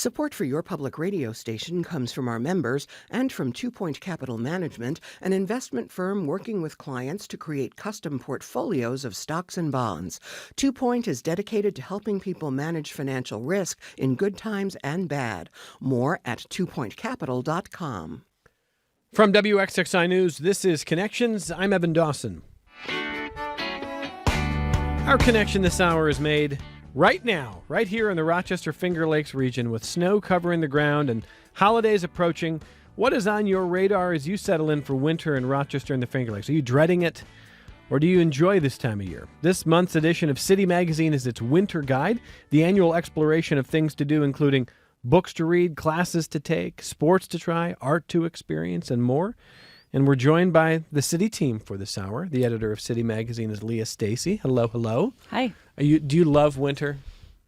Support for your public radio station comes from our members and from 2 Point Capital Management, an investment firm working with clients to create custom portfolios of stocks and bonds. 2 Point is dedicated to helping people manage financial risk in good times and bad. More at 2pointcapital.com. From WXXI News, this is Connections. I'm Evan Dawson. Our connection this hour is made right now, right here in the Rochester Finger Lakes region, with snow covering the ground and holidays approaching. What is on your radar as you settle in for winter in Rochester and the Finger Lakes? Are you dreading it, or do you enjoy this time of year? This month's edition of City Magazine is its winter guide, the annual exploration of things to do, including books to read, classes to take, sports to try, art to experience, and more. And we're joined by the City team for this hour. The editor of City Magazine is Leah Stacy. Hello, hello. Hi. Do you love winter?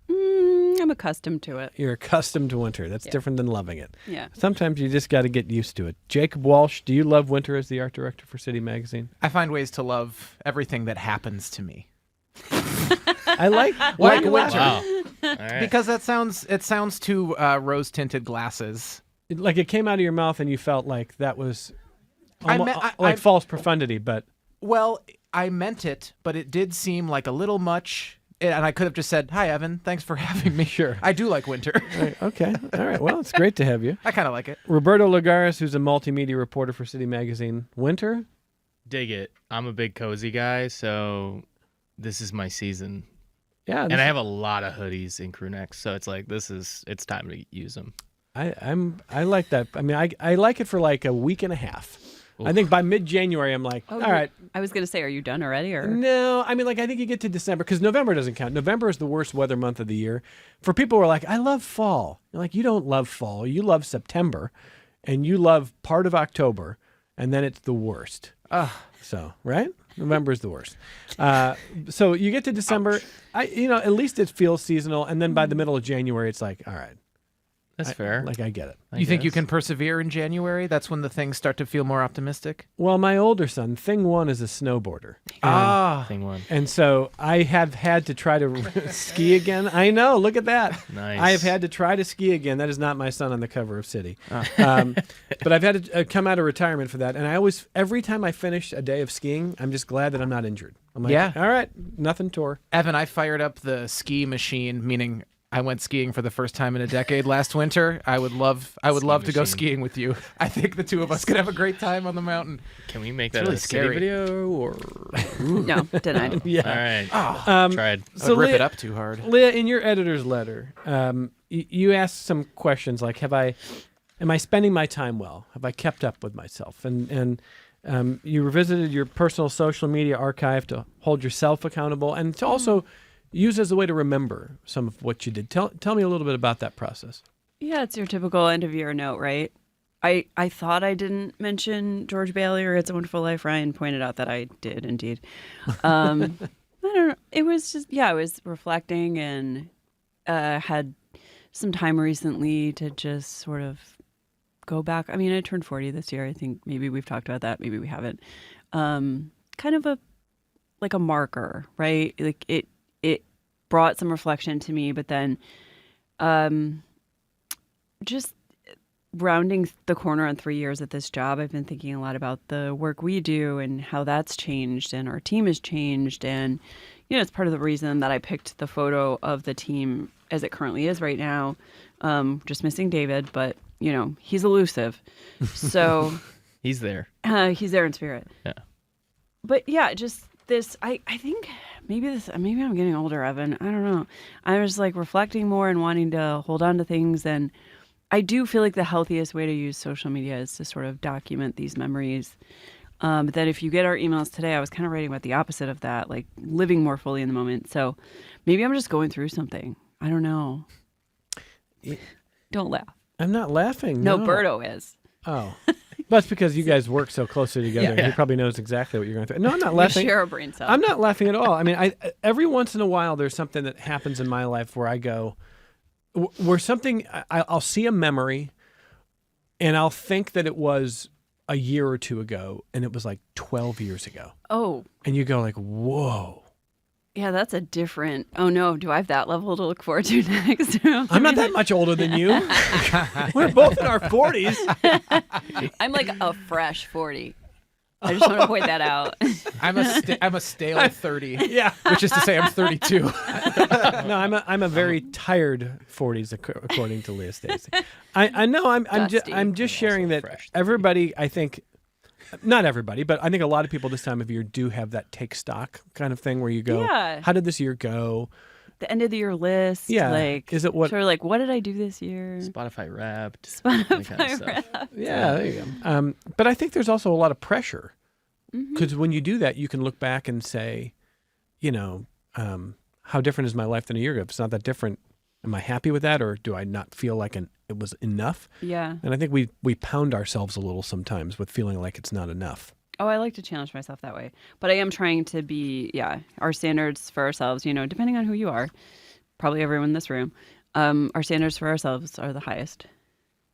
I'm accustomed to it. You're accustomed to winter. That's different than loving it. Yeah. Sometimes you just got to get used to it. Jacob Walsh, do you love winter as the art director for City Magazine? I find ways to love everything that happens to me. I like winter. Wow. All right. Because it sounds too rose-tinted glasses. Like it came out of your mouth and you felt like that was like false profundity, but... Well, I meant it, but it did seem like a little much, and I could have just said, "Hi, Evan. Thanks for having me." Sure. I do like winter. Right, okay. All right. Well, it's great to have you. I kind of like it. Roberto Lagares, who's a multimedia reporter for City Magazine. Winter? Dig it. I'm a big cozy guy, so this is my season. Yeah. And I have a lot of hoodies and crew necks, so it's like it's time to use them. I like that. I mean, I like it for like a week and a half. Oof. I think by mid-January, I'm like, all right. I was going to say, are you done already? Or No, I mean, like, I think you get to December, because November doesn't count. November is the worst weather month of the year. For people who are like, I love fall. You're like, you don't love fall. You love September, and you love part of October, and then it's the worst. So, right? November is the worst. So you get to December, at least it feels seasonal, and then by the middle of January, it's like, all right. That's fair. I get it. You think you can persevere in January? That's when the things start to feel more optimistic? Well, my older son, thing one, is a snowboarder. Thing one. And so I have had to try to ski again. I know. Look at that. Nice. I have had to try to ski again. That is not my son on the cover of City. But I've had to come out of retirement for that. And every time I finish a day of skiing, I'm just glad that I'm not injured. I'm like, Yeah. all right, nothing tore. Evan, I fired up the ski machine, meaning I went skiing for the first time in a decade last winter. I would love to go machine. skiing with you. I think the two of us could have a great time on the mountain. Can we make It's that really a City scary. video or? no, denied. Yeah. All right. Tried. I would rip it up too hard. Leah, in your editor's letter, you asked some questions like, am I spending my time well? Have I kept up with myself? And you revisited your personal social media archive to hold yourself accountable and to also use as a way to remember some of what you did. Tell me a little bit about that process. Yeah, it's your typical end of year note, right? I thought I didn't mention George Bailey or It's a Wonderful Life. Ryan pointed out that I did indeed. I don't know. It was just, I was reflecting and had some time recently to just sort of go back. I mean, I turned 40 this year. I think maybe we've talked about that. Maybe we haven't. Kind of a marker, right? Like it brought some reflection to me, but then just rounding the corner on 3 years at this job, I've been thinking a lot about the work we do and how that's changed and our team has changed. And, it's part of the reason that I picked the photo of the team as it currently is right now. Just missing David, but, he's elusive. So He's there. he's there in spirit. Yeah. But yeah, just this, I think maybe I'm getting older, Evan. I don't know. I was like reflecting more and wanting to hold on to things. And I do feel like the healthiest way to use social media is to sort of document these memories. But then if you get our emails today, I was kind of writing about the opposite of that, like living more fully in the moment. So maybe I'm just going through something. I don't know. Don't laugh. I'm not laughing. No, Berto is. Oh. That's because you guys work so closely together. Yeah. He probably knows exactly what you're going through. No, I'm not We laughing. share a brain cell. I'm not laughing at all. I mean, every once in a while, there's something that happens in my life where I go, where something, I'll see a memory, and I'll think that it was a year or two ago, and it was like 12 years ago. Oh. And you go like, whoa. Yeah, that's a different. Oh no, do I have that level to look forward to next? I'm not that much older than you. We're both in our 40s. I'm like a fresh 40. I just want to point that out. I'm a stale 30. Yeah. Which is to say, I'm 32. No, I'm a very tired 40s, according to Leah Stacy. I know. I'm just sharing that fresh 30. everybody. I think, not everybody, but I think a lot of people this time of year do have that take stock kind of thing where you go, Yeah. how did this year go? The end of the year list. Yeah. Like, Is it what? sort of like, what did I do this year? Spotify Wrapped. that kind of stuff. Yeah, there you go. But I think there's also a lot of pressure because when you do that, you can look back and say, how different is my life than a year ago? If it's not that different, am I happy with that, or do I not feel like it was enough? Yeah. And I think we pound ourselves a little sometimes with feeling like it's not enough. Oh, I like to challenge myself that way. But I am trying to be, our standards for ourselves, depending on who you are, probably everyone in this room, our standards for ourselves are the highest,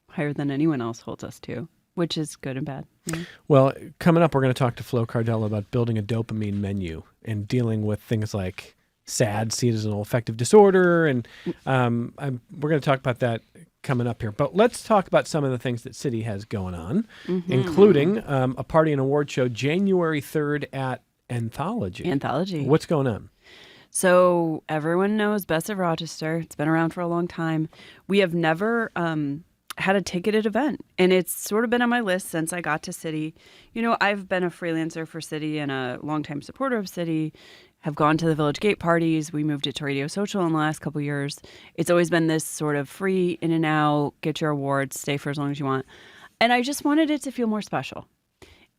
higher than anyone else holds us to, which is good and bad. Well, coming up, we're going to talk to Flo Cardella about building a dopamine menu and dealing with things like SAD, seasonal affective disorder, and we're going to talk about that coming up here. But let's talk about some of the things that City has going on, including a party and award show January 3rd at Anthology. Anthology. What's going on? So everyone knows Best of Rochester. It's been around for a long time. We have never had a ticketed event, and it's sort of been on my list since I got to City. I've been a freelancer for City and a longtime supporter of City, have gone to the Village Gate parties. We moved it to Radio Social in the last couple of years. It's always been this sort of free in and out, get your awards, stay for as long as you want. And I just wanted it to feel more special.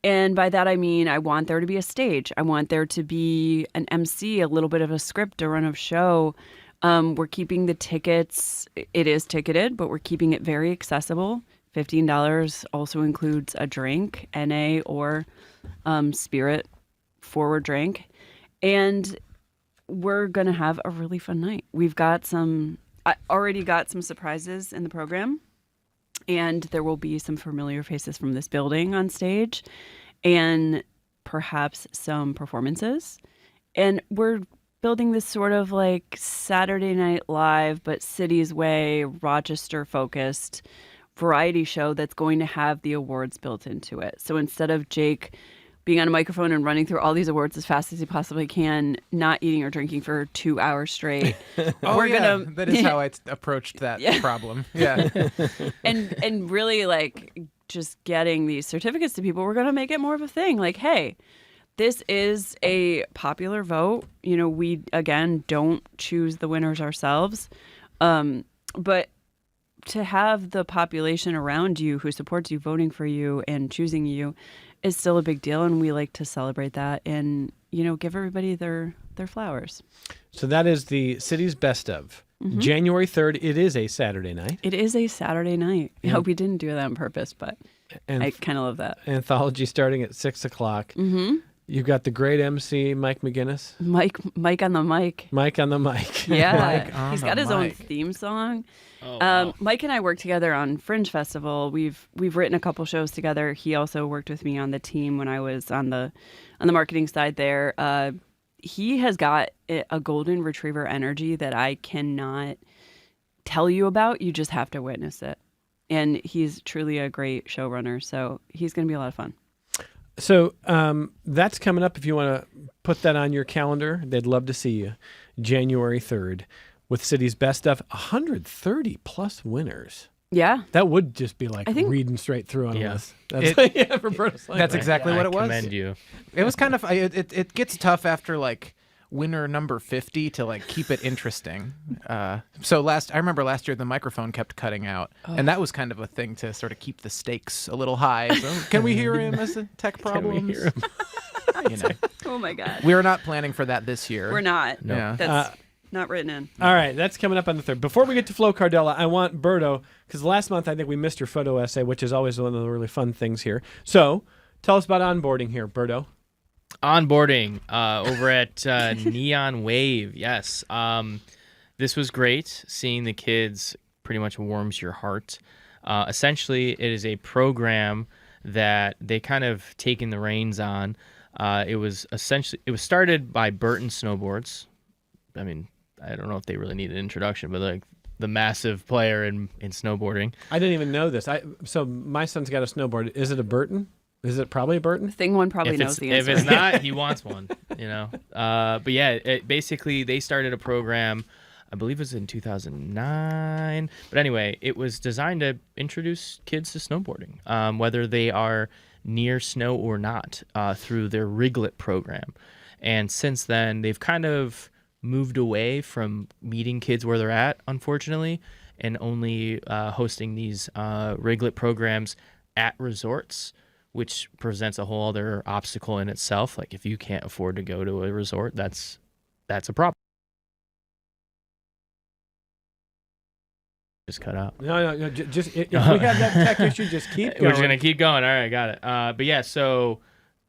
And by that, I mean, I want there to be a stage. I want there to be an MC, a little bit of a script, a run of show. We're keeping the tickets. It is ticketed, but we're keeping it very accessible. $15 also includes a drink, NA or spirit forward drink. And we're going to have a really fun night. I already got some surprises in the program. And there will be some familiar faces from this building on stage and perhaps some performances. And we're building this sort of like Saturday Night Live, but City's way, Rochester focused variety show that's going to have the awards built into it. So instead of Jake being on a microphone and running through all these awards as fast as he possibly can, not eating or drinking for 2 hours straight. That is how I approached that problem. Yeah. and really like just getting these certificates to people, we're going to make it more of a thing. Like, hey, this is a popular vote. We, again, don't choose the winners ourselves. But to have the population around you who supports you, voting for you and choosing you is still a big deal. And we like to celebrate that and, give everybody their flowers. So that is the City's Best of. January 3rd. It is a Saturday night. It is a Saturday night. I hope we didn't do that on purpose, but I kind of love that. Anthology starting at 6 o'clock. You've got the great MC, Mike McGinnis. Mike on the mic. Mike on the mic. Yeah, he's got his own mic. theme song. Oh, wow. Mike and I worked together on Fringe Festival. We've written a couple shows together. He also worked with me on the team when I was on the marketing side there. He has got a golden retriever energy that I cannot tell you about. You just have to witness it. And he's truly a great showrunner. So he's going to be a lot of fun. So that's coming up. If you want to put that on your calendar, they'd love to see you. January 3rd with City's Best Stuff. 130 plus winners. Yeah. That would just be like I think- reading straight through on a Yeah. list. That's Roberto's like That's that. exactly what it was. I commend you. It was kind of it gets tough after like winner number 50 to like keep it interesting. So I remember last year the microphone kept cutting out, and that was kind of a thing to sort of keep the stakes a little high. So can we hear him as a tech problems? hear him? Oh my God. We were not planning for that this year. We're not. No. Yeah. That's not written in. All right, that's coming up on the 3rd. Before we get to Flo Cardella, I want Berto, because last month I think we missed your photo essay, which is always one of the really fun things here. So tell us about onboarding here, Berto. Onboarding over at Neon Wave. Yes. This was great. Seeing the kids pretty much warms your heart. Essentially, it is a program that they kind of taken the reins on. It was started by Burton Snowboards I mean, I don't know if they really need an introduction, but like the massive player in snowboarding. I didn't even know this. So my son's got a snowboard. Is it a Burton? Is it probably a Burton? Thing one probably knows the answer. If it's not, he wants one, you know. But yeah, basically they started a program, I believe it was in 2009. But anyway, it was designed to introduce kids to snowboarding, whether they are near snow or not, through their Riglet program. And since then, they've kind of moved away from meeting kids where they're at, unfortunately, and only hosting these Riglet programs at resorts, which presents a whole other obstacle in itself. Like if you can't afford to go to a resort, that's a problem. Just cut out. No. Just if we have that tech issue, just keep going. We're just gonna keep going. All right, got it. But yeah, so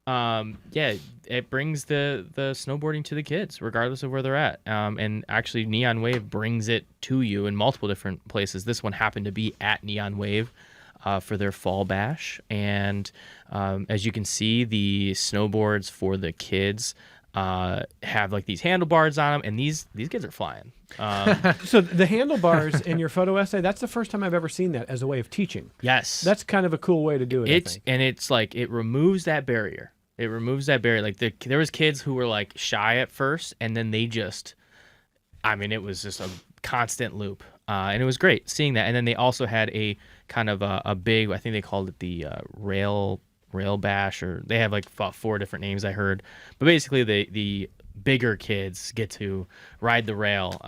it brings the snowboarding to the kids, regardless of where they're at. And actually, Neon Wave brings it to you in multiple different places. This one happened to be at Neon Wave. For their fall bash, and as you can see, the snowboards for the kids have like these handlebars on them, and these kids are flying. So the handlebars in your photo essay, that's the first time I've ever seen that as a way of teaching. Yes, That's kind of a cool way to do it. I think. And it's like it removes that barrier. It removes that barrier. Like there was kids who were like shy at first, and then they just, I mean, it was just a constant loop. And it was great seeing that. And then they also had a kind of a big, I think they called it the rail bash, or they have like 4 different names I heard. But basically the bigger kids get to ride the rail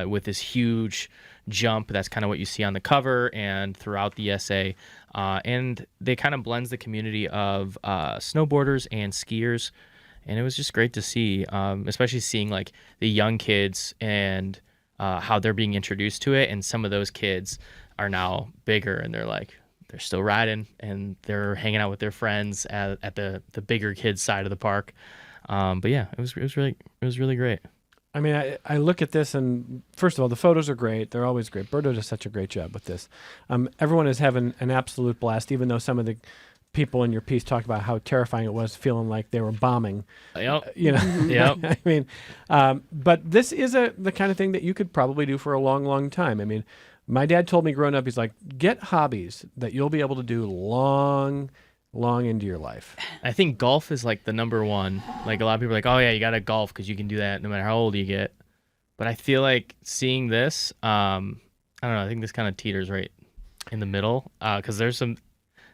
with this huge jump. That's kind of what you see on the cover and throughout the essay. And they kind of blends the community of snowboarders and skiers. And it was just great to see, especially seeing like the young kids and how they're being introduced to it, and some of those kids are now bigger and they're still riding and they're hanging out with their friends at the bigger kids side of the park. But yeah, it was really great. I mean, I look at this, and first of all, the photos are great. They're always great. Berto does such a great job with this. Everyone is having an absolute blast, even though some of the people in your piece talked about how terrifying it was, feeling like they were bombing. Yep. You know, Yep. I mean, but this is the kind of thing that you could probably do for a long, long time. I mean, my dad told me growing up, he's like, get hobbies that you'll be able to do long into your life. I think golf is like the number one. Like a lot of people are like, oh yeah, you got to golf because you can do that no matter how old you get. But I feel like seeing this, I don't know, I think this kind of teeters right in the middle, because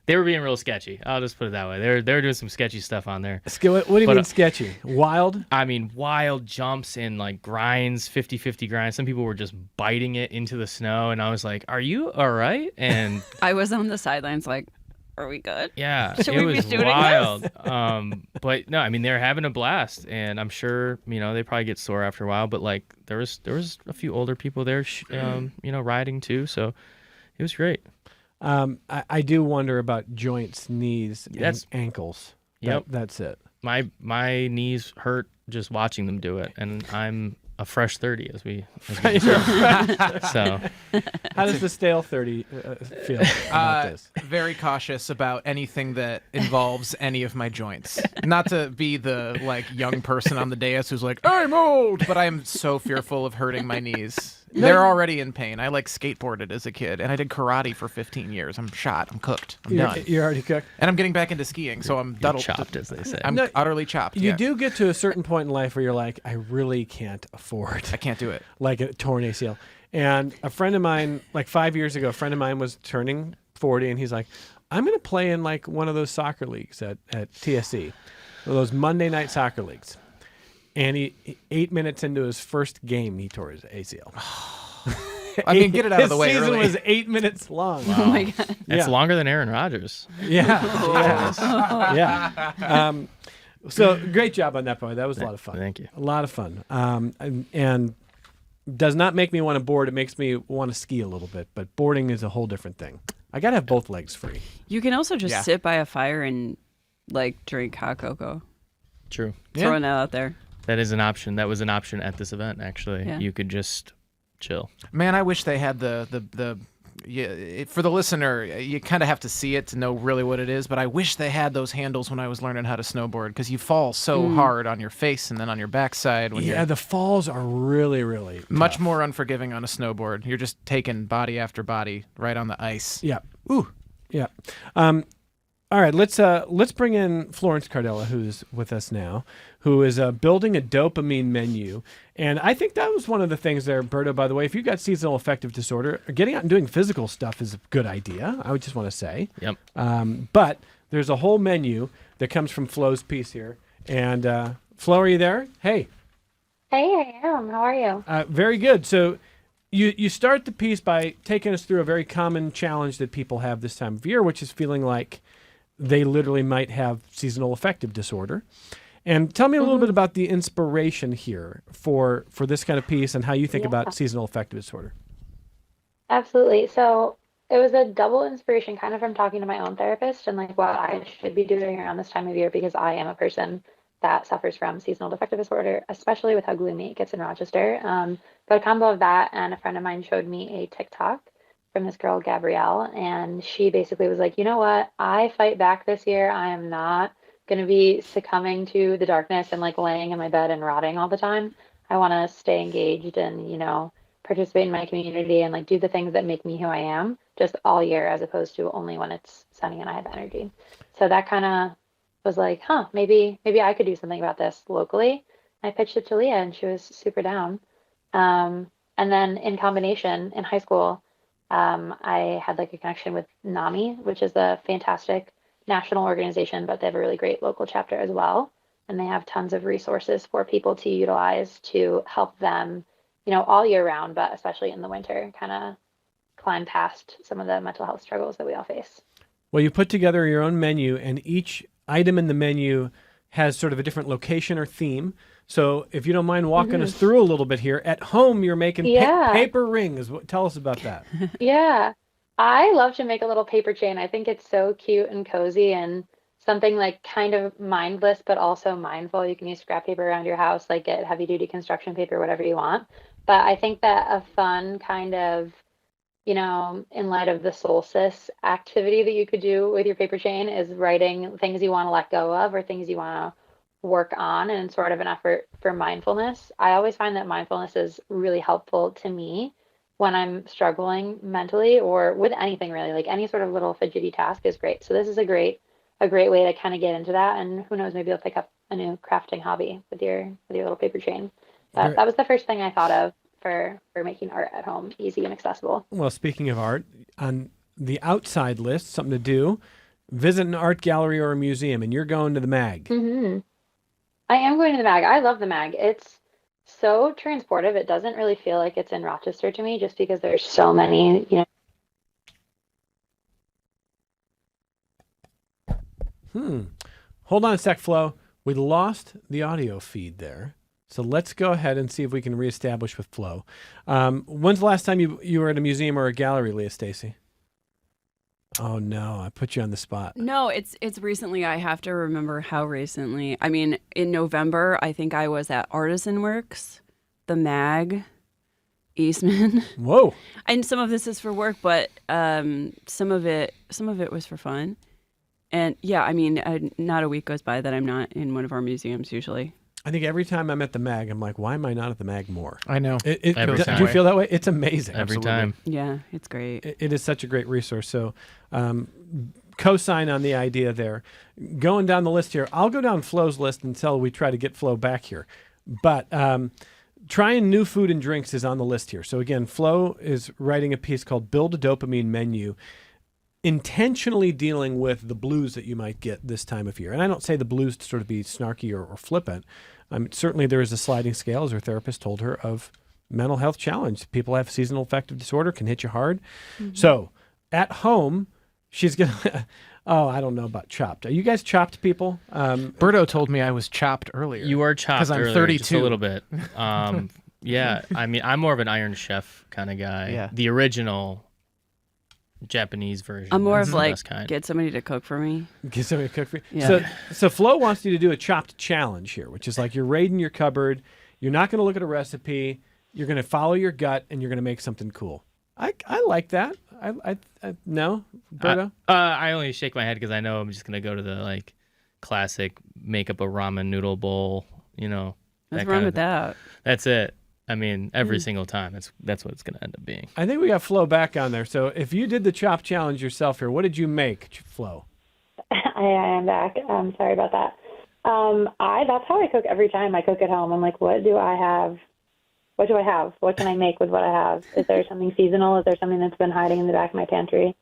they were being real sketchy. I'll just put it that way. They were doing some sketchy stuff on there. What do you mean sketchy? Wild? I mean, wild jumps and like grinds, 50-50 grinds. Some people were just biting it into the snow, and I was like, are you all right? And I was on the sidelines like, are we good? yeah, Should it we be was shooting wild. But no, I mean, they're having a blast, and I'm sure, they probably get sore after a while, but like there was a few older people there, riding too. So it was great. I do wonder about joints, knees, and ankles. Yep. That's it. My knees hurt just watching them do it, and I'm a fresh 30 as we so how does the stale 30 feel about this? Very cautious about anything that involves any of my joints. Not to be the young person on the dais who's like, I'm old, but I am so fearful of hurting my knees. They're already in pain. I skateboarded as a kid, and I did karate for 15 years. I'm shot. I'm cooked. I'm done. You're already cooked. And I'm getting back into skiing, so I'm chopped, as they say. I'm utterly chopped. You do get to a certain point in life where you're like, I really can't afford. I can't do it. Like a torn ACL. And a friend of mine, 5 years ago, a friend of mine was turning 40, and he's like, I'm going to play in one of those soccer leagues at TSC, those Monday night soccer leagues. And he 8 minutes into his first game, he tore his ACL. I mean, get it out of the way His season early. was 8 minutes long. Oh my God. That's longer than Aaron Rodgers. Yeah. Yeah. So great job on that, boy. That was a lot of fun. Thank you. A lot of fun. And does not make me want to board. It makes me want to ski a little bit. But boarding is a whole different thing. I got to have both legs free. You can also just sit by a fire and drink hot cocoa. True. Throwing that out there. That is an option. That was an option at this event, actually. Yeah. You could just chill. Man, I wish they had the for the listener, you kind of have to see it to know really what it is. But I wish they had those handles when I was learning how to snowboard, because you fall so hard on your face and then on your backside. When Yeah, the falls are really, really much tough. more unforgiving on a snowboard. You're just taking body after body right on the ice. Yeah. Ooh. Yeah. All right, let's bring in Florence Cardella, who's with us now, who is building a dopamine menu. And I think that was one of the things there, Berto, by the way. If you've got seasonal affective disorder, getting out and doing physical stuff is a good idea, I would just want to say. Yep. But there's a whole menu that comes from Flo's piece here. And Flo, are you there? Hey. Hey, I am. How are you? Very good. So you start the piece by taking us through a very common challenge that people have this time of year, which is feeling like they literally might have seasonal affective disorder. And tell me a little bit about the inspiration here for this kind of piece and how you think about seasonal affective disorder. Absolutely. So it was a double inspiration kind of from talking to my own therapist and like what I should be doing around this time of year, because I am a person that suffers from seasonal affective disorder, especially with how gloomy it gets in Rochester. But a combo of that and a friend of mine showed me a TikTok from this girl, Gabrielle, and she basically was like, you know what? I fight back this year. I am not going to be succumbing to the darkness and like laying in my bed and rotting all the time. I want to stay engaged and, participate in my community and like do the things that make me who I am just all year, as opposed to only when it's sunny and I have energy. So that kind of was like, maybe I could do something about this locally. I pitched it to Leah and she was super down. And then in combination in high school, I had like a connection with NAMI, which is a fantastic national organization, but they have a really great local chapter as well. And they have tons of resources for people to utilize to help them, all year round, but especially in the winter, kind of climb past some of the mental health struggles that we all face. Well, you put together your own menu, and each item in the menu has sort of a different location or theme. So if you don't mind walking us through a little bit here. At home, you're making paper rings. Tell us about that. Yeah, I love to make a little paper chain. I think it's so cute and cozy and something like kind of mindless, but also mindful. You can use scrap paper around your house, like get heavy duty construction paper, whatever you want. But I think that a fun kind of, in light of the solstice activity that you could do with your paper chain is writing things you want to let go of or things you want to work on in sort of an effort for mindfulness. I always find that mindfulness is really helpful to me when I'm struggling mentally or with anything really, like any sort of little fidgety task is great. So this is a great way to kind of get into that. And who knows, maybe you'll pick up a new crafting hobby with your little paper chain. But that was the first thing I thought of for making art at home easy and accessible. Well, speaking of art, on the outside list, something to do, visit an art gallery or a museum, and you're going to the MAG. I am going to the MAG. I love the MAG. It's so transportive. It doesn't really feel like it's in Rochester to me, just because there's so many, Hold on a sec, Flo. We lost the audio feed there. So let's go ahead and see if we can reestablish with Flo. When's the last time you were at a museum or a gallery, Leah Stacy? Oh no, I put you on the spot. No, it's recently. I have to remember how recently. I mean, in November, I think I was at Artisan Works, the MAG, Eastman. Whoa. And some of this is for work, but some of it was for fun. And yeah, I mean, not a week goes by that I'm not in one of our museums usually. I think every time I'm at the MAG, I'm like, why am I not at the MAG more? I know. Every Do time. you feel that way? It's amazing. Every Absolutely. time. Yeah, it's great. It is such a great resource. So co-sign on the idea there. Going down the list here, I'll go down Flo's list until we try to get Flo back here. But trying new food and drinks is on the list here. So again, Flo is writing a piece called Build a Dopamine Menu, intentionally dealing with the blues that you might get this time of year. And I don't say the blues to sort of be snarky or flippant. Certainly there is a sliding scale, as her therapist told her, of mental health challenge. People have seasonal affective disorder, can hit you hard. So at home, she's going to, I don't know about chopped. Are you guys chopped people? Berto told me I was chopped earlier. You are chopped 'Cause I'm earlier, 32. just a little bit. Yeah, I mean, I'm more of an Iron Chef kind of guy. Yeah. The original Japanese version. I'm more That's of the like, best kind. get somebody to cook for me. Get somebody to cook for you. Yeah. So Flo wants you to do a chopped challenge here, which is like you're raiding your cupboard. You're not going to look at a recipe. You're going to follow your gut, and you're going to make something cool. I like that. No, Berto. I only shake my head because I know I'm just gonna go to the like classic make up a ramen noodle bowl. You know, What's that wrong kind with of thing. that? That's it. I mean, every single time. That's what it's gonna end up being. I think we got Flo back on there. So if you did the chop challenge yourself here, what did you make, Flo? I am back. Sorry about that. That's how I cook every time I cook at home. I'm like, what do I have? What do I have? What can I make with what I have? Is there something seasonal? Is there something that's been hiding in the back of my pantry?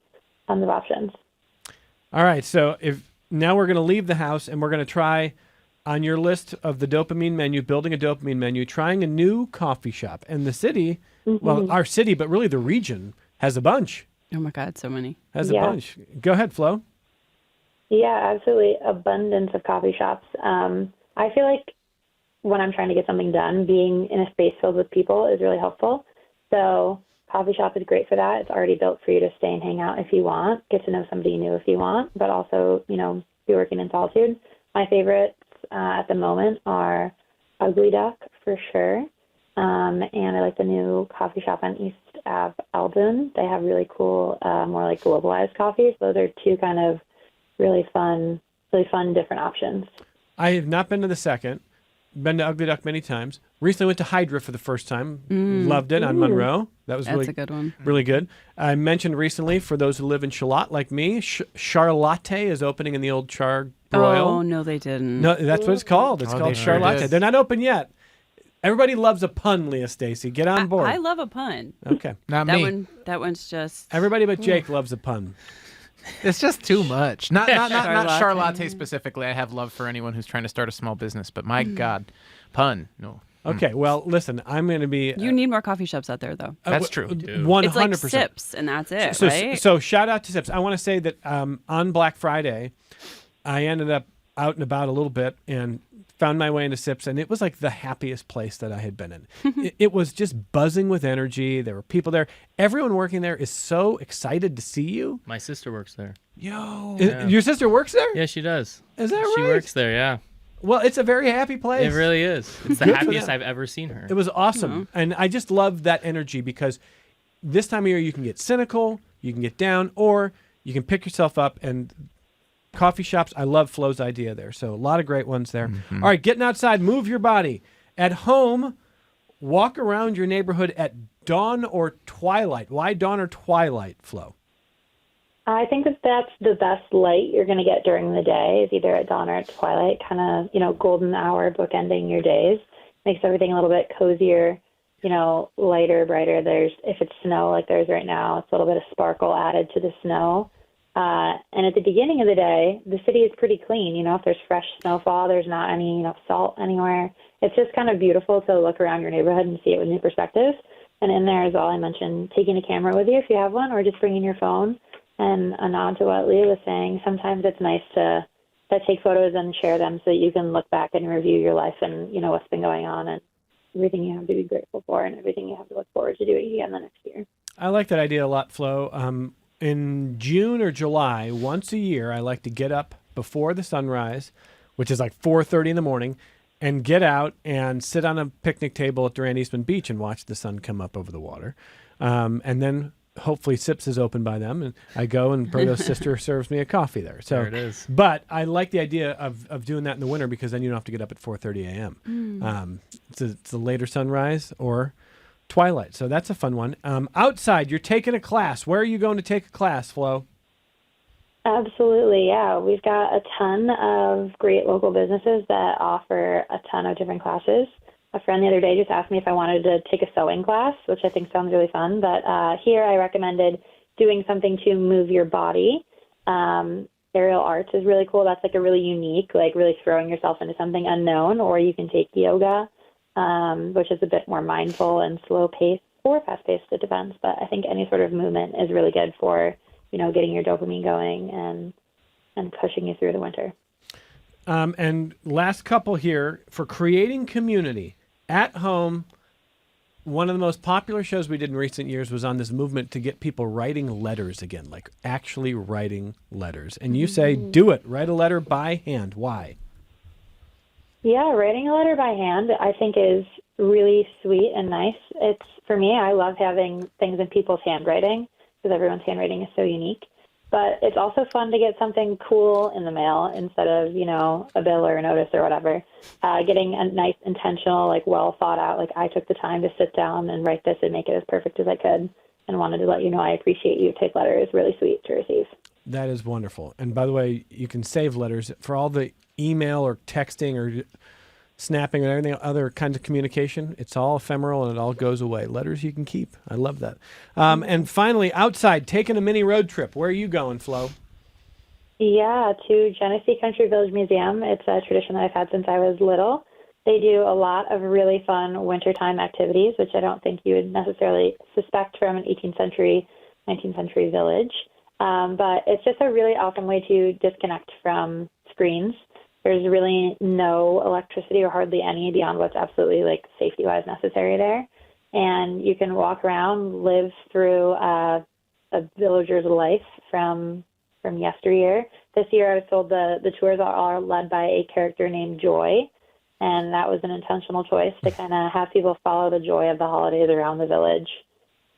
Tons of options. All right. So now we're going to leave the house and we're going to try on your list of the dopamine menu, building a dopamine menu, trying a new coffee shop. And the city, well, our city, but really the region has a bunch. Oh my God, so many. Has Yeah. a bunch. Go ahead, Flo. Yeah, absolutely. Abundance of coffee shops. I feel like when I'm trying to get something done, being in a space filled with people is really helpful. So coffee shop is great for that. It's already built for you to stay and hang out if you want, get to know somebody new if you want, but also, be working in solitude. My favorites at the moment are Ugly Duck for sure. And I like the new coffee shop on East Ave, Eldon. They have really cool, more like globalized coffees. Those are two kind of really fun, different options. I have not been to the second. Been to Ugly Duck many times. Recently went to Hydra for the first time. Loved it on Monroe. That was That's a good one. really good. I mentioned recently, for those who live in Charlotte like me, Charlotte is opening in the old Charbroil. Oh, no, they didn't. No, that's what it's called. It's Oh, called they sure Charlotte. did. They're not open yet. Everybody loves a pun, Leah Stacy. Get on board. I love a pun. Okay. Not That me. that one's just. Everybody but Jake loves a pun. It's just too much. Not Charlotte. Charlotte specifically. I have love for anyone who's trying to start a small business, but my God, pun. No. Okay, well, listen, I'm going to be... You need more coffee shops out there, though. That's true. 100%. It's like Sips, and that's it, So, right? so shout out to Sips. I want to say that on Black Friday, I ended up out and about a little bit and found my way into Sips, and it was like the happiest place that I had been in. It was just buzzing with energy. There were people there. Everyone working there is so excited to see you. My sister works there. Yo. Your sister works there? Yeah, she does. Is that She right? works there, yeah. Well, it's a very happy place. It really is. It's the Good for happiest them. I've ever seen her. It was awesome. And I just love that energy because this time of year you can get cynical, you can get down, or you can pick yourself up. And coffee shops, I love Flo's idea there. So a lot of great ones there. All right, getting outside, move your body. At home, walk around your neighborhood at dawn or twilight. Why dawn or twilight, Flo? I think that's the best light you're going to get during the day, is either at dawn or at twilight, kind of, golden hour bookending your days. Makes everything a little bit cozier, lighter, brighter. If it's snow like there's right now, it's a little bit of sparkle added to the snow. And at the beginning of the day, the city is pretty clean. If there's fresh snowfall, there's not any, salt anywhere. It's just kind of beautiful to look around your neighborhood and see it with new perspective. And in there is all I mentioned, taking a camera with you if you have one, or just bringing your phone. And a nod to what Leah was saying, sometimes it's nice to take photos and share them so that you can look back and review your life and, what's been going on and everything you have to be grateful for and everything you have to look forward to doing again the next year. I like that idea a lot, Flo. In June or July, once a year, I like to get up before the sunrise, which is like 4:30 in the morning, and get out and sit on a picnic table at Durand Eastman Beach and watch the sun come up over the water. And then hopefully Sips is open by them, and I go and Berto's sister serves me a coffee there. So, There it is. But I like the idea of doing that in the winter because then you don't have to get up at 4:30 a.m. It's a later sunrise or twilight. So that's a fun one. Outside, you're taking a class. Where are you going to take a class, Flo? Absolutely, yeah. We've got a ton of great local businesses that offer a ton of different classes. A friend the other day just asked me if I wanted to take a sewing class, which I think sounds really fun. But here I recommended doing something to move your body. Aerial arts is really cool. That's like a really unique, like really throwing yourself into something unknown. Or you can take yoga, which is a bit more mindful and slow paced or fast paced. It depends. But I think any sort of movement is really good for, getting your dopamine going and pushing you through the winter. And last couple here for creating community at home. One of the most popular shows we did in recent years was on this movement to get people writing letters again, like actually writing letters. And you say, do it. Write a letter by hand. Why? Yeah, writing a letter by hand, I think, is really sweet and nice. For me, I love having things in people's handwriting. because everyone's handwriting is so unique. But it's also fun to get something cool in the mail instead of, a bill or a notice or whatever. Getting a nice, intentional, well thought out, I took the time to sit down and write this and make it as perfect as I could and wanted to let you know I appreciate you type letter is really sweet to receive. That is wonderful. And by the way, you can save letters for all the email or texting or snapping or everything, other kinds of communication. It's all ephemeral and it all goes away. Letters you can keep. I love that. And finally, outside, taking a mini road trip. Where are you going, Flo? Yeah, to Genesee Country Village Museum. It's a tradition that I've had since I was little. They do a lot of really fun wintertime activities, which I don't think you would necessarily suspect from an 18th century, 19th century village. But it's just a really awesome way to disconnect from screens. There's really no electricity or hardly any beyond what's absolutely safety-wise necessary there. And you can walk around, live through a villager's life from yesteryear. This year I was told the tours are led by a character named Joy. And that was an intentional choice to kind of have people follow the joy of the holidays around the village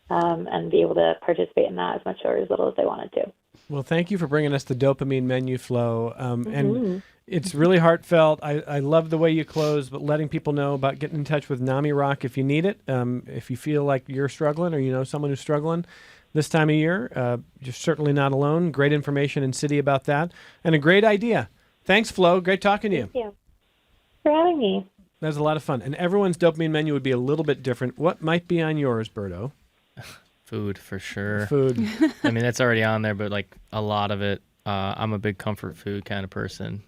and be able to participate in that as much or as little as they wanted to. Well, thank you for bringing us the dopamine menu, Flo. And it's really heartfelt. I love the way you close, but letting people know about getting in touch with NAMI Rock if you need it. If you feel like you're struggling or you know someone who's struggling this time of year, you're certainly not alone. Great information in City about that. And a great idea. Thanks, Flo. Great talking to you. Thank you for having me. That was a lot of fun. And everyone's dopamine menu would be a little bit different. What might be on yours, Berto? Food, for sure. Food. I mean, that's already on there, but a lot of it, I'm a big comfort food kind of person.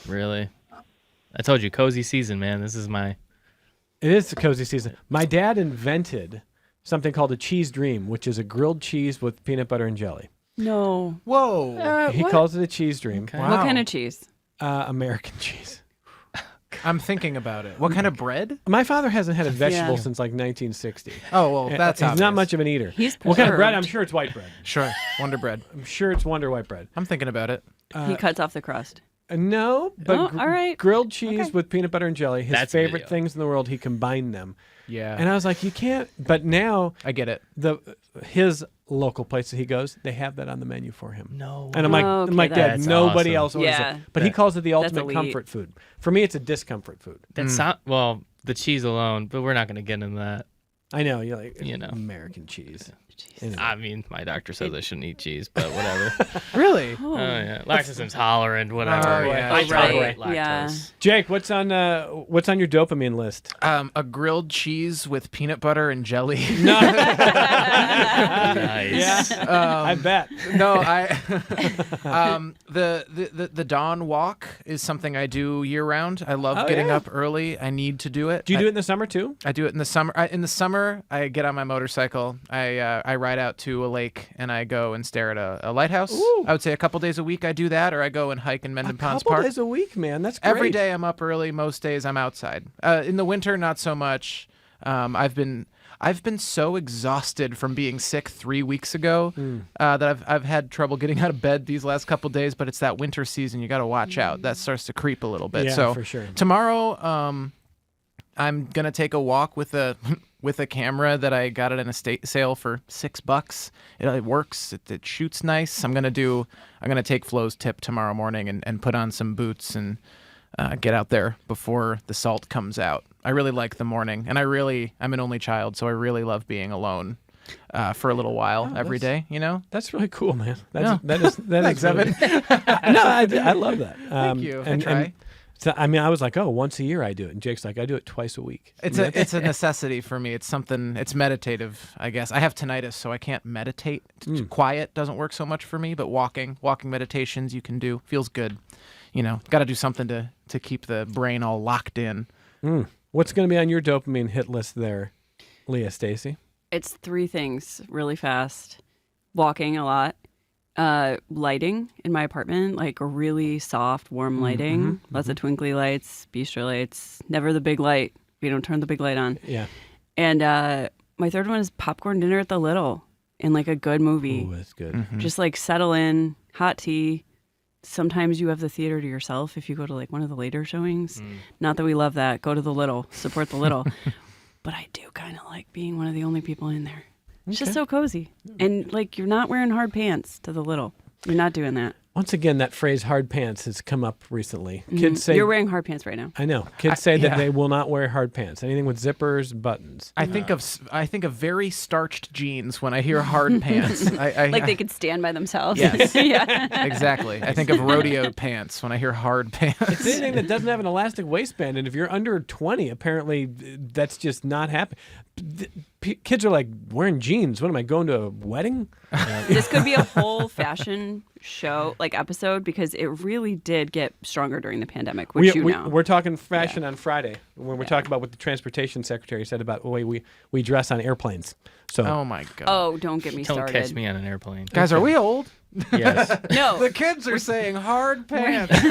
Really. I told you, cozy season, man. This is my... It is the cozy season. My dad invented something called a cheese dream, which is a grilled cheese with peanut butter and jelly. No. Whoa. He What? calls it a cheese dream. Okay. Wow. What kind of cheese? American cheese. I'm thinking about it. What kind of bread? My father hasn't had a vegetable Yeah. since 1960. Oh, well, that's He's not obvious. much of an eater. He's What kind of bread? I'm preserved. sure it's white bread. Sure. Wonder bread. I'm sure it's Wonder white bread. I'm thinking about it. He cuts off the crust. No, but Oh, all right. grilled cheese Okay. with peanut butter and jelly. His That's a favorite video. things in the world. He combined them, Yeah. and I was like, you can't. But now I get it. his local place that he goes, they have that on the menu for him. No. And I'm like, Oh, okay, Dad, that's nobody awesome. else orders Yeah. it. But he calls it the That's ultimate elite. comfort food. For me, it's a discomfort food. That's not... Well, the cheese alone, but we're not going to get into that. I know, you're like, You know. American cheese. Jeez. Anyway. I mean, my doctor says I shouldn't eat cheese, but whatever. Really? Oh, yeah. Lactose intolerant, whatever. Oh, yeah. I Oh, tolerate right. Yeah. lactose. Jake, what's on your dopamine list? A grilled cheese with peanut butter and jelly. No. Nice. I bet. No, the dawn walk is something I do year round. I love Oh, getting yeah. up early. I need to do it. Do you do it in the summer too? I do it in the summer. In the summer, I get on my motorcycle. I ride out to a lake and I go and stare at a lighthouse. Ooh. I would say a couple days a week I do that, or I go and hike in Mendon Ponds couple Park. days a week, man. That's great. Every day I'm up early. Most days I'm outside. In the winter, not so much. I've been so exhausted from being sick 3 weeks ago that I've had trouble getting out of bed these last couple days. But it's that winter season. You got to watch out. That starts to creep a little bit. Yeah, so for sure. tomorrow, I'm gonna take a walk with a with a camera that I got at an estate sale for $6. It works. It shoots nice. I'm gonna take Flo's tip tomorrow morning and put on some boots and get out there before the salt comes out. I really like the morning, and I'm an only child, so I really love being alone for a little while every day. You know. That's really cool, man. Yeah. That is Thanks, really, Evan. No, I love that. Thank you. I try. So, I mean, I was like, once a year I do it. And Jake's like, I do it twice a week. It's a necessity for me. It's something. It's meditative, I guess. I have tinnitus, so I can't meditate. Quiet doesn't work so much for me, but walking meditations you can do feels good. You know, got to do something to keep the brain all locked in. What's going to be on your dopamine hit list there, Leah Stacy? It's 3 things really fast. Walking a lot. Lighting in my apartment, like really soft, warm lighting. Lots of twinkly lights, bistro lights. Never the big light. We don't turn the big light on. Yeah. And my third one is popcorn dinner at the Little and like a good movie. Ooh, that's good. Just like settle in, hot tea. Sometimes you have the theater to yourself if you go to like one of the later showings. Not that we love that. Go to the Little, support the Little. But I do kind of like being one of the only people in there. It's just so cozy. And like you're not wearing hard pants to the little. You're not doing that. Once again, that phrase "hard pants" has come up recently. Kids say You're wearing hard pants right now. I know. Kids say that yeah. they will not wear hard pants. Anything with zippers, buttons. I think of very starched jeans when I hear hard pants. Like they could stand by themselves. Yes. Yeah. Exactly. I think of rodeo pants when I hear hard pants. It's anything that doesn't have an elastic waistband, and if you're under 20, apparently that's just not happening. Kids are like wearing jeans. What am I going to a wedding? This could be a whole fashion show, like episode, because it really did get stronger during the pandemic, which you know. We're talking fashion on Friday when we're talking about what the transportation secretary said about the way we dress on airplanes. So Oh my god. Oh, don't get me Don't started. catch me on an airplane. Guys, are we old? Yes. No, The kids are saying hard pants.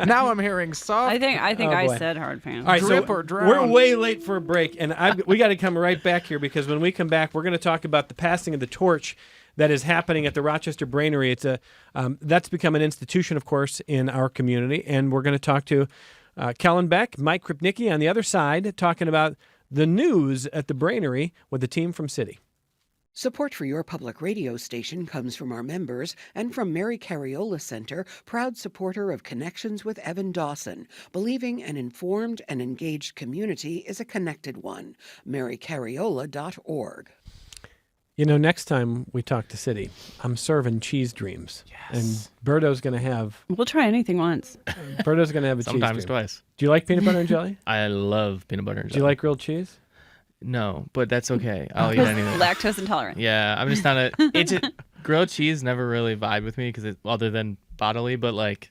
Now I'm hearing soft. I think Oh, I boy. said hard pants. All right, Drip so or drown. we're way late for a break, and we got to come right back here because when we come back, we're going to talk about the passing of the torch that is happening at the Rochester Brainery. It's that's become an institution, of course, in our community, and we're going to talk to Kellen Beck, Mike Kripnicki on the other side, talking about the news at the Brainery with the team from City. Support for your public radio station comes from our members and from Mary Cariola Center, proud supporter of Connections with Evan Dawson, believing an informed and engaged community is a connected one. marycariola.org. You know, next time we talk to City, I'm serving cheese dreams, and Berto's going to have We'll try anything once. a cheese dream. Sometimes twice. Do you like peanut butter and jelly? I love peanut butter and Do jelly. you like grilled cheese? No, but that's okay. I'll eat anything. Lactose intolerant. Yeah, I'm just not a. It's grilled cheese never really vibe with me because other than bodily, but like,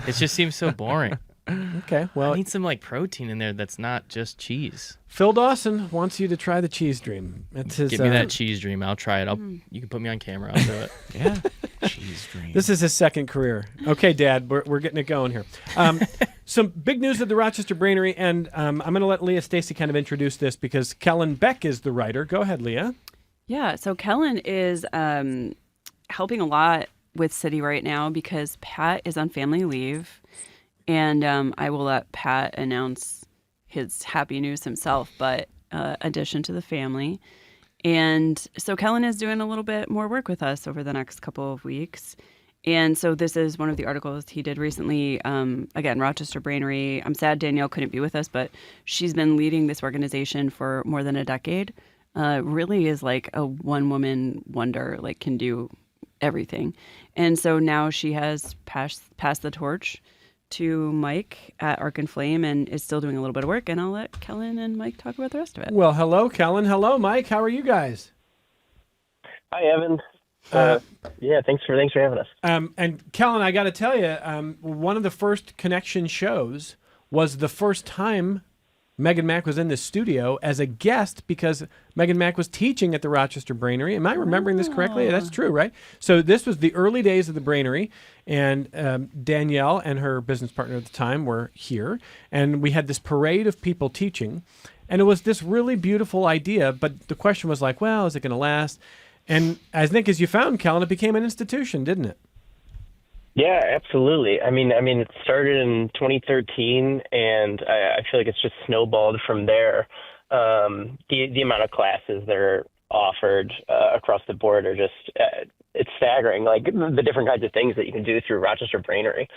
it just seems so boring. Okay, well, I need some like protein in there that's not just cheese. Phil Dawson wants you to try the cheese dream. It's his, Give me that cheese dream. I'll try it. You can put me on camera. I'll do it. Yeah. Cheese dream. This is his second career. Okay, Dad, we're getting it going here. Some big news at the Rochester Brainery, and I'm going to let Leah Stacy kind of introduce this because Kellen Beck is the writer. Go ahead, Leah. Yeah, so Kellen is helping a lot with City right now because Pat is on family leave, and I will let Pat announce his happy news himself, but addition to the family. And so Kellen is doing a little bit more work with us over the next couple of weeks. And so this is one of the articles he did recently. Again, Rochester Brainery. I'm sad Danielle couldn't be with us, but she's been leading this organization for more than a decade. Really is like a one-woman wonder, like can do everything. And so now she has passed the torch to Mike at Arc and Flame and is still doing a little bit of work. And I'll let Kellen and Mike talk about the rest of it. Well, hello, Kellen. Hello, Mike. How are you guys? Hi, Evan. Yeah, thanks for having us. And Kellen, I got to tell you, one of the first Connection shows was the first time Megan Mack was in the studio as a guest because Megan Mack was teaching at the Rochester Brainery. Am I remembering this correctly? That's true, right? So this was the early days of the Brainery, and Danielle and her business partner at the time were here, and we had this parade of people teaching, and it was this really beautiful idea, but the question was like, well, is it going to last? And I think as you found, Kellen, it became an institution, didn't it? Yeah, absolutely. I mean, it started in 2013, and I feel like it's just snowballed from there. The amount of classes that are offered across the board are just it's staggering. Like the different kinds of things that you can do through Rochester Brainery.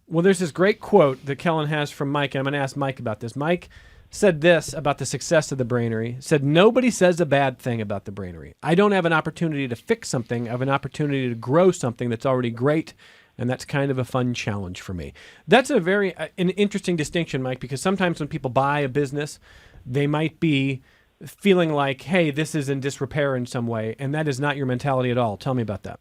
Well, there's this great quote that Kellen has from Mike, and I'm going to ask Mike about this. Mike said this about the success of the Brainery, said, nobody says a bad thing about the Brainery. I don't have an opportunity to fix something. I have an opportunity to grow something that's already great, and that's kind of a fun challenge for me. That's a very an interesting distinction, Mike, because sometimes when people buy a business, they might be feeling like, hey, this is in disrepair in some way, and that is not your mentality at all. Tell me about that.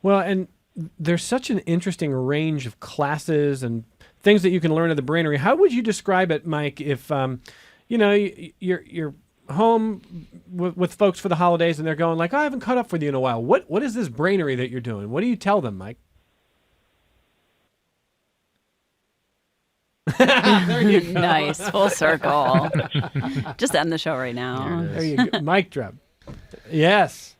Well, and there's such an interesting range of classes and things that you can learn at the Brainery. How would you describe it, Mike, if you're home with folks for the holidays and they're going like, I haven't caught up with you in a while. What is this Brainery that you're doing? What do you tell them, Mike? There you go. Nice, full circle. Just end the show right now. There you go. Mic drop. Yes.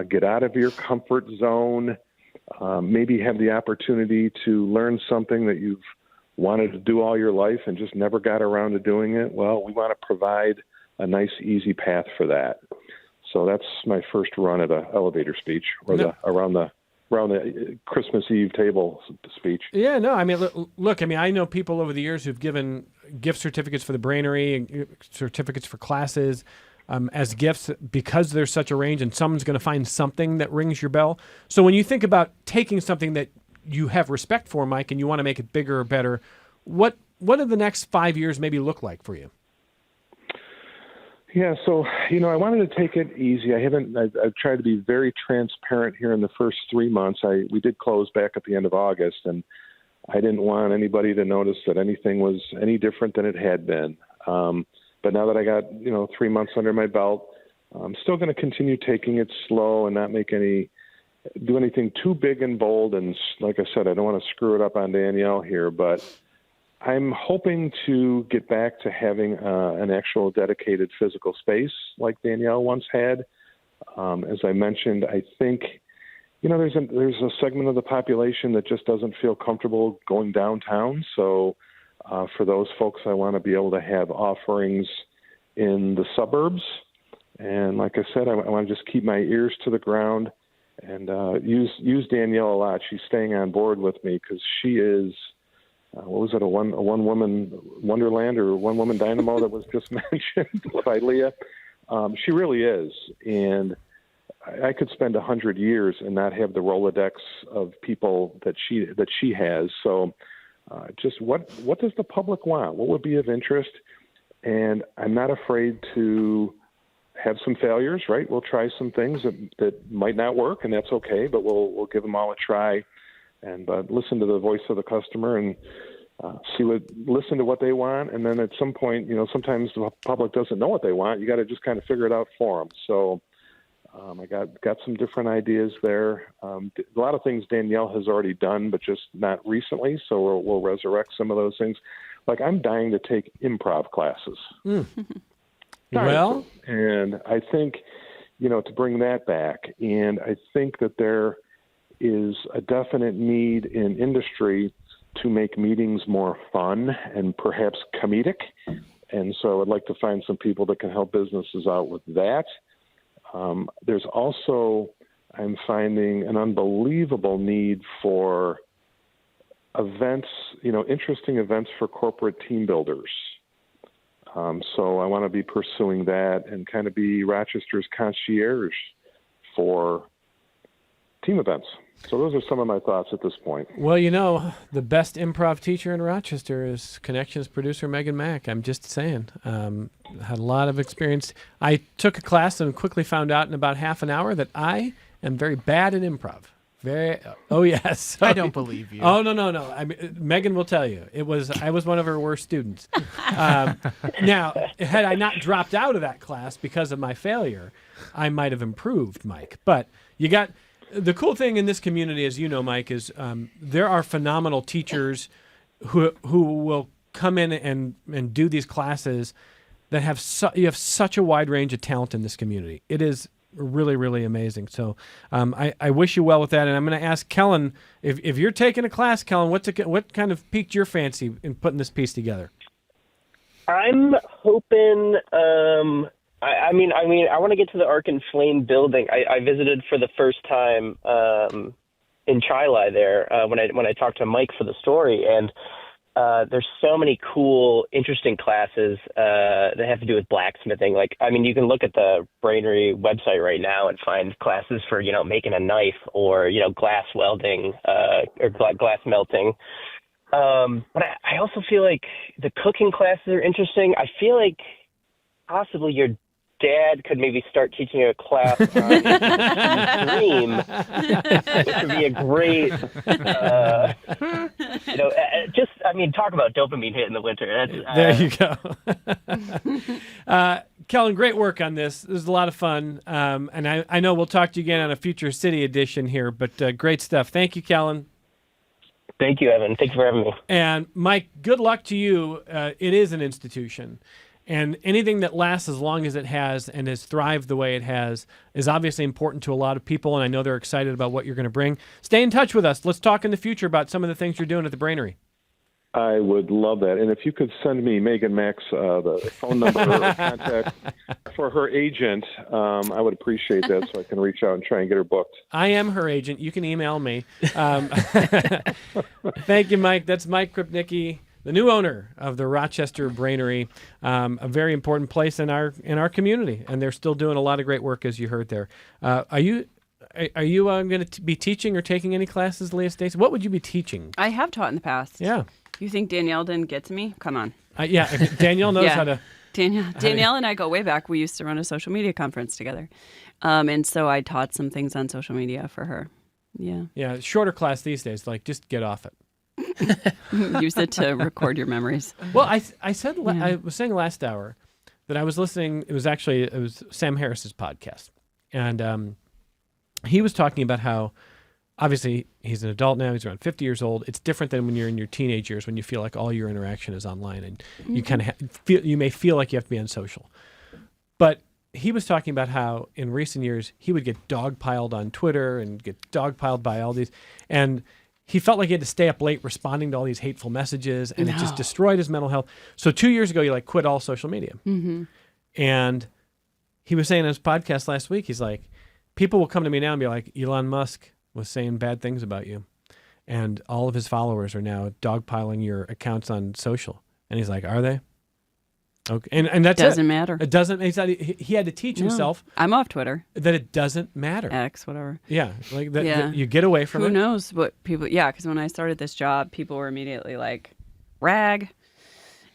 Get out of your comfort zone, maybe have the opportunity to learn something that you've wanted to do all your life and just never got around to doing it. Well, we want to provide a nice, easy path for that. So that's my first run at an elevator speech, or around the Christmas Eve table speech. Yeah, no, I mean, look, I mean, I know people over the years who've given gift certificates for the Brainery and certificates for classes as gifts because there's such a range, and someone's going to find something that rings your bell. So when you think about taking something that you have respect for, Mike, and you want to make it bigger or better, what do the next 5 years maybe look like for you? Yeah, so, I wanted to take it easy. I've tried to be very transparent here in the first 3 months. We did close back at the end of August, and I didn't want anybody to notice that anything was any different than it had been. But now that I got, 3 months under my belt, I'm still going to continue taking it slow and not do anything too big and bold. And like I said, I don't want to screw it up on Danielle here, but I'm hoping to get back to having an actual dedicated physical space like Danielle once had. As I mentioned, I think, there's a segment of the population that just doesn't feel comfortable going downtown. So for those folks, I want to be able to have offerings in the suburbs. And like I said, I want to just keep my ears to the ground and use Danielle a lot. She's staying on board with me because she is, what was it, a one-woman wonderland or one-woman dynamo that was just mentioned by Leah. She really is. And I could spend 100 years and not have the Rolodex of people that she has. So just what does the public want? What would be of interest? And I'm not afraid to have some failures, right? We'll try some things that might not work, and that's okay, but we'll give them all a try and listen to the voice of the customer and listen to what they want. And then at some point, sometimes the public doesn't know what they want. You got to just kind of figure it out for them. So I got some different ideas there. A lot of things Danielle has already done, but just not recently. So we'll resurrect some of those things. Like I'm dying to take improv classes. Well, and I think, to bring that back, and I think that there is a definite need in industry to make meetings more fun and perhaps comedic. And so I'd like to find some people that can help businesses out with that. There's also, I'm finding an unbelievable need for events, interesting events for corporate team builders. So I want to be pursuing that and kind of be Rochester's concierge for team events. So those are some of my thoughts at this point. Well, the best improv teacher in Rochester is Connections producer Megan Mack. I'm just saying. Had a lot of experience. I took a class and quickly found out in about half an hour that I am very bad at improv. Oh yes. I don't believe you. Oh no. Megan will tell you. I was one of her worst students. Now, had I not dropped out of that class because of my failure, I might have improved, Mike. But the cool thing in this community, as you know, Mike, is there are phenomenal teachers who will come in and do these classes that you have such a wide range of talent in this community. It is really, really amazing. So I wish you well with that. And I'm going to ask Kellen, if you're taking a class, Kellen, what kind of piqued your fancy in putting this piece together? I'm hoping. I want to get to the Arc and Flame building. I visited for the first time in Chi-Li there when I talked to Mike for the story, and there's so many cool, interesting classes that have to do with blacksmithing. Like, I mean, you can look at the Brainery website right now and find classes for, making a knife or, glass welding or glass melting. But I also feel like the cooking classes are interesting. I feel like possibly your dad could maybe start teaching you a class on dream, which would be a great, talk about dopamine hit in the winter. There you go. Kellen, great work on this. This was a lot of fun. And I know we'll talk to you again on a future city edition here, but great stuff. Thank you, Kellen. Thank you, Evan. Thank you for having me. And Mike, good luck to you. It is an institution. And anything that lasts as long as it has and has thrived the way it has is obviously important to a lot of people, and I know they're excited about what you're going to bring. Stay in touch with us. Let's talk in the future about some of the things you're doing at the Brainery. I would love that. And if you could send me Megan Mack's the phone number or contact for her agent, I would appreciate that so I can reach out and try and get her booked. I am her agent. You can email me. Thank you, Mike. That's Mike Krupnicki, the new owner of the Rochester Brainery, a very important place in our community, and they're still doing a lot of great work, as you heard there. Are you going to be teaching or taking any classes, Leah Stacy? What would you be teaching? I have taught in the past. Yeah. You think Danielle didn't get to me? Come on. Yeah, Danielle knows how to. Danielle and I go way back. We used to run a social media conference together, and so I taught some things on social media for her. Yeah. Yeah, shorter class these days. Like, just get off it. Use it to record your memories. Well, I said I was saying last hour that I was listening. It was Sam Harris's podcast, and he was talking about how obviously he's an adult now. He's around 50 years old. It's different than when you're in your teenage years when you feel like all your interaction is online and you kind of you may feel like you have to be unsocial. But he was talking about how in recent years he would get dogpiled on Twitter and get dogpiled by all these, and he felt like he had to stay up late responding to all these hateful messages, and it just destroyed his mental health. So 2 years ago, he quit all social media. Mm-hmm. And he was saying on his podcast last week, he's like, people will come to me now and be like, Elon Musk was saying bad things about you, and all of his followers are now dogpiling your accounts on social. And he's like, are they? Okay, and that doesn't matter. It doesn't. He had to teach himself. I'm off Twitter. That it doesn't matter. X, whatever. Yeah, like that. Yeah. You get away from it. Who knows what people? Yeah, because when I started this job, people were immediately like, "Rag,"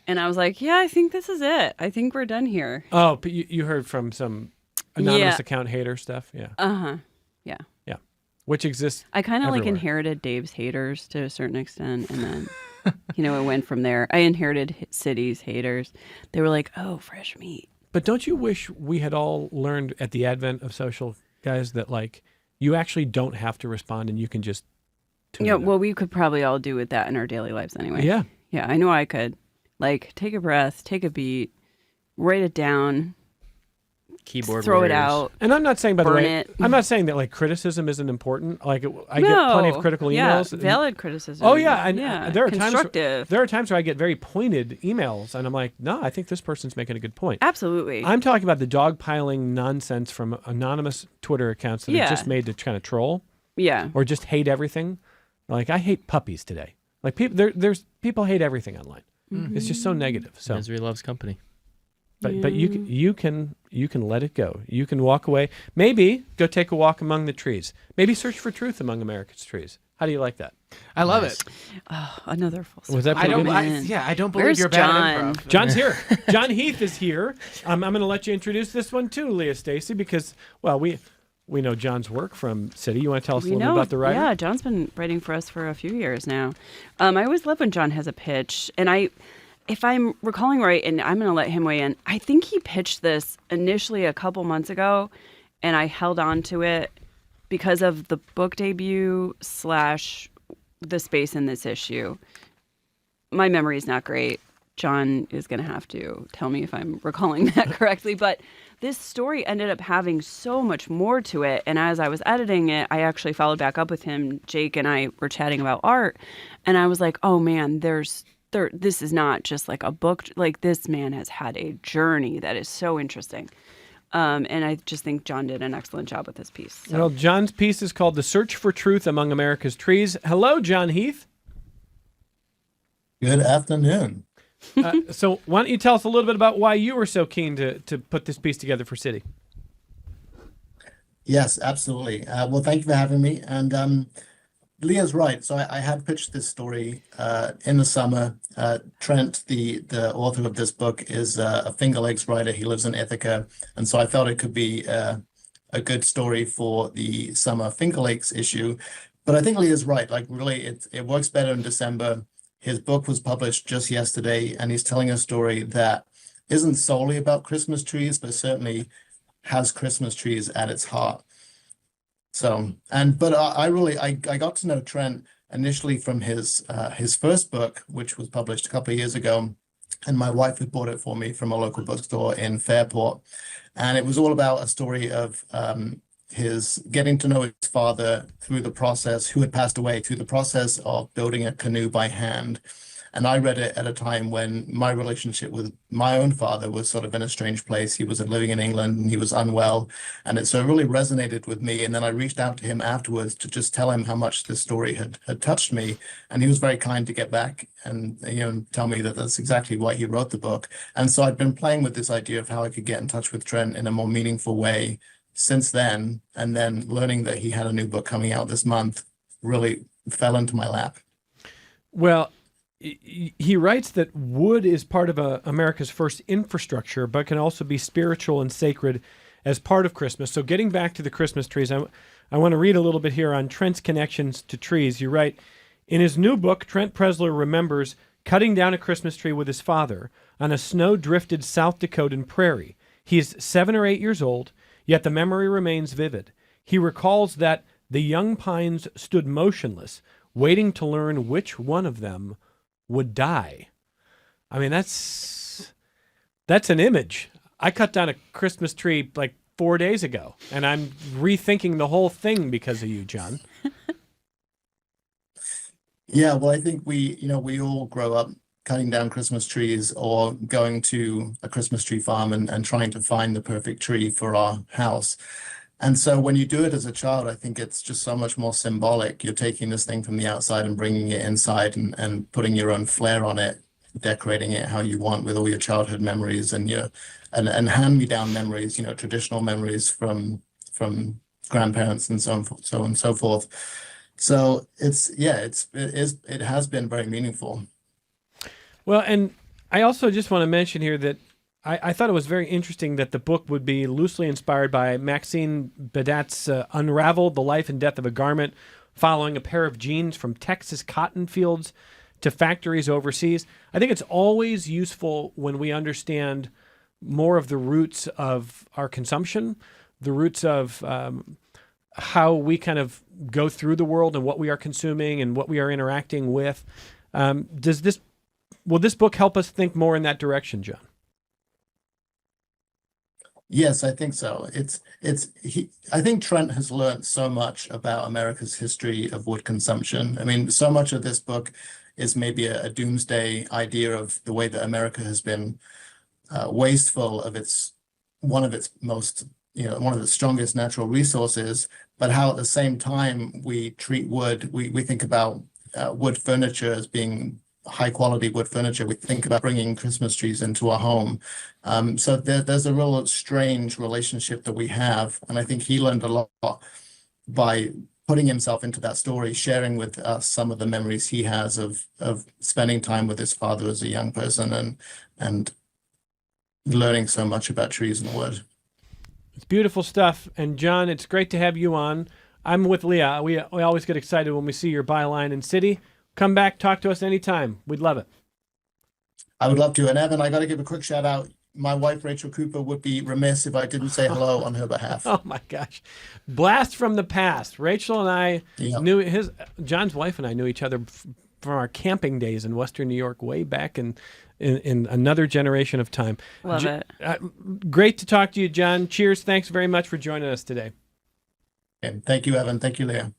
and I was like, "Yeah, I think this is it. I think we're done here." Oh, but you heard from some anonymous account hater stuff. Yeah. Yeah. Yeah. Which exists. I kind of everywhere. inherited Dave's haters to a certain extent, and then. It went from there. I inherited City's haters. They were like, oh, fresh meat. But don't you wish we had all learned at the advent of social, guys, that you actually don't have to respond and you can just tune it out? Well, we could probably all do with that in our daily lives anyway. Yeah. Yeah, I know I could. Take a breath, take a beat, write it down. Keyboard throw warriors. it out. And I'm not saying, by the way, it. I'm not saying that criticism isn't important. I get plenty of critical emails. Yeah, valid criticism. Oh yeah, and there are constructive. There are times where I get very pointed emails, and I'm like, no, I think this person's making a good point. Absolutely. I'm talking about the dogpiling nonsense from anonymous Twitter accounts that are just made to kind of troll. Yeah. Or just hate everything. Like, I hate puppies today. Like, there's people hate everything online. Mm-hmm. It's just so negative. So misery loves company. But you can let it go. You can walk away. Maybe go take a walk among the trees. Maybe search for truth among America's trees. How do you like that? I love it. Oh, another full circle. Was that pretty good? I don't believe Where's you're bad John? at improv. John's here. John Heath is here. I'm going to let you introduce this one too, Leah Stacy, because we know John's work from City. You want to tell us a little bit about the writer? Yeah, John's been writing for us for a few years now. I always love when John has a pitch, and if I'm recalling right, and I'm going to let him weigh in, I think he pitched this initially a couple months ago, and I held on to it because of the book debut / the space in this issue. My memory is not great. John is going to have to tell me if I'm recalling that correctly, but this story ended up having so much more to it, and as I was editing it, I actually followed back up with him. Jake and I were chatting about art, and I was like, oh man, this is not just a book. This man has had a journey that is so interesting. And I just think John did an excellent job with this piece. So. Well, John's piece is called The Search for Truth Among America's Trees. Hello, John Heath. Good afternoon. So why don't you tell us a little bit about why you were so keen to put this piece together for City? Yes, absolutely. Well, thank you for having me. And Leah's right. So I had pitched this story in the summer. Trent, the author of this book, is a Finger Lakes writer. He lives in Ithaca. And so I felt it could be a good story for the summer Finger Lakes issue. But I think Leah's right. Like, really, it works better in December. His book was published just yesterday, and he's telling a story that isn't solely about Christmas trees, but certainly has Christmas trees at its heart. So, but I got to know Trent initially from his first book, which was published a couple of years ago, and my wife had bought it for me from a local bookstore in Fairport, and it was all about a story of his getting to know his father through the process, who had passed away, through the process of building a canoe by hand. And I read it at a time when my relationship with my own father was sort of in a strange place. He was living in England and he was unwell. And so it really resonated with me. And then I reached out to him afterwards to just tell him how much this story had touched me. And he was very kind to get back and tell me that that's exactly why he wrote the book. And so I'd been playing with this idea of how I could get in touch with Trent in a more meaningful way since then. And then learning that he had a new book coming out this month really fell into my lap. Well, he writes that wood is part of America's first infrastructure, but can also be spiritual and sacred as part of Christmas. So getting back to the Christmas trees, I want to read a little bit here on Trent's connections to trees. You write, in his new book, Trent Presler remembers cutting down a Christmas tree with his father on a snow-drifted South Dakotan prairie. He is 7 or 8 years old, yet the memory remains vivid. He recalls that the young pines stood motionless, waiting to learn which one of them would die. I mean, that's an image. I cut down a Christmas tree like 4 days ago, and I'm rethinking the whole thing because of you, John. Yeah, well, I think we all grow up cutting down Christmas trees or going to a Christmas tree farm and trying to find the perfect tree for our house. And so when you do it as a child, I think it's just so much more symbolic. You're taking this thing from the outside and bringing it inside and putting your own flair on it, decorating it how you want with all your childhood memories and and hand-me-down memories, traditional memories from grandparents and so on and so forth. So it has been very meaningful. Well, and I also just want to mention here that I thought it was very interesting that the book would be loosely inspired by Maxine Bedat's Unraveled, The Life and Death of a Garment, following a pair of jeans from Texas cotton fields to factories overseas. I think it's always useful when we understand more of the roots of our consumption, the roots of how we kind of go through the world and what we are consuming and what we are interacting with. Will this book help us think more in that direction, John? Yes, I think so. I think Trent has learned so much about America's history of wood consumption. I mean, so much of this book is maybe a doomsday idea of the way that America has been wasteful of one of its strongest natural resources, but how at the same time we treat wood, we think about wood furniture as being high quality wood furniture. We think about bringing Christmas trees into our home. So there's a real strange relationship that we have. And I think he learned a lot by putting himself into that story, sharing with us some of the memories he has of spending time with his father as a young person and learning so much about trees and wood. It's beautiful stuff. And John, it's great to have you on. I'm with Leah. We always get excited when we see your byline in City. Come back, talk to us anytime. We'd love it. I would love to. And Evan, I got to give a quick shout out. My wife, Rachel Cooper, would be remiss if I didn't say hello on her behalf. Oh my gosh. Blast from the past. Rachel and I knew John's wife and I knew each other from our camping days in Western New York way back in another generation of time. Love it. Great to talk to you, John. Cheers. Thanks very much for joining us today. And thank you, Evan. Thank you, Leah.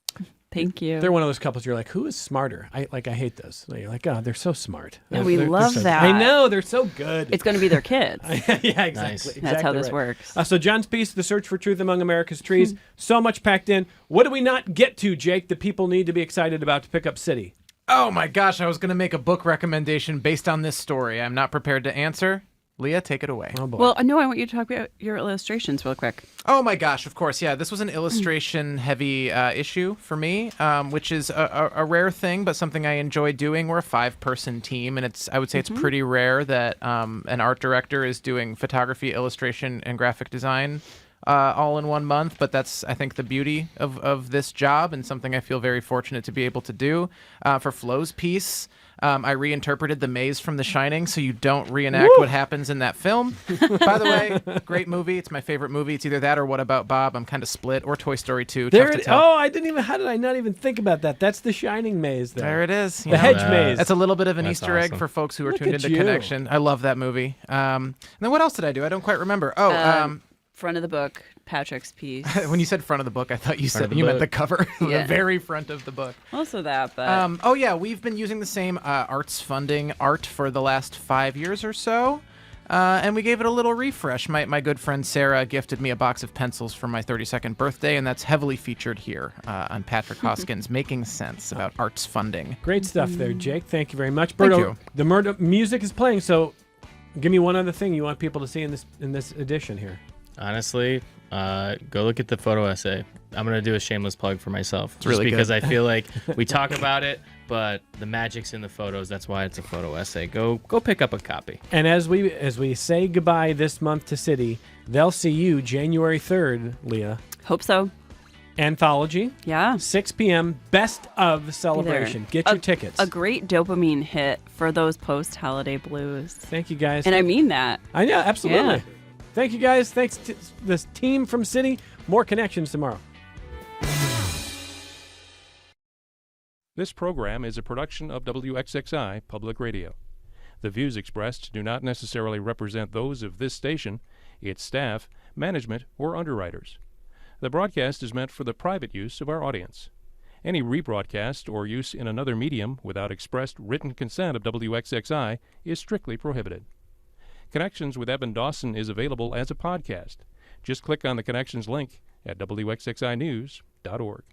Thank you. They're one of those couples you're like, who is smarter? I hate those. You're like, oh, they're so smart. And we They're love so- that. I know, they're so good. It's going to be their kids. Yeah, exactly. Nice. That's how exactly this right. works. So John's piece, The Search for Truth Among America's Trees, so much packed in. What do we not get to, Jake, that people need to be excited about to pick up City? Oh my gosh, I was going to make a book recommendation based on this story. I'm not prepared to answer. Leah, take it away. Oh, boy. Well, no, I want you to talk about your illustrations real quick. Oh my gosh, of course. Yeah, this was an illustration-heavy issue for me, which is a rare thing, but something I enjoy doing. We're a 5-person team, and I would say it's pretty rare that an art director is doing photography, illustration, and graphic design all in one month. But that's, I think, the beauty of this job, and something I feel very fortunate to be able to do. For Flo's piece, I reinterpreted the maze from The Shining, so you don't reenact what happens in that film. By the way, great movie. It's my favorite movie. It's either that or What About Bob? I'm kind of split. Or Toy Story 2. there Tough to it, tell. oh, how did I not even think about that? That's the Shining Maze there. There it is. The hedge maze. That's a little bit of an That's Easter egg awesome. for folks who are Look tuned at into you. Connection. I love that movie. And then what else did I do? I don't quite remember. Front of the book, Patrick's piece. When you said front of the book, I thought you Front of said the you meant the book. cover, the Yeah. very front of the book. Also that, but Oh yeah, we've been using the same arts funding art for the last 5 years or so. And we gave it a little refresh. My good friend Sarah gifted me a box of pencils for my 32nd birthday, and that's heavily featured here on Patrick Hoskins Making Sense about arts funding. Great stuff there, Jake. Thank you very much. Thank Berto, you. the murder music is playing, so give me one other thing you want people to see in this edition here. Honestly, go look at the photo essay. I'm going to do a shameless plug for myself. Just really because good. I feel like we talk about it, but the magic's in the photos. That's why it's a photo essay. Go pick up a copy. And as we say goodbye this month to City, they'll see you January 3rd, Leah. hope so. Anthology, Yeah. 6 p.m. Best of Celebration. Get your tickets. A great dopamine hit for those post-holiday blues. Thank you, guys. And I mean that. I know, absolutely. Yeah. Thank you, guys. Thanks to this team from City. More Connections tomorrow. This program is a production of WXXI Public Radio. The views expressed do not necessarily represent those of this station, its staff, management, or underwriters. The broadcast is meant for the private use of our audience. Any rebroadcast or use in another medium without expressed written consent of WXXI is strictly prohibited. Connections with Evan Dawson is available as a podcast. Just click on the Connections link at WXXInews.org.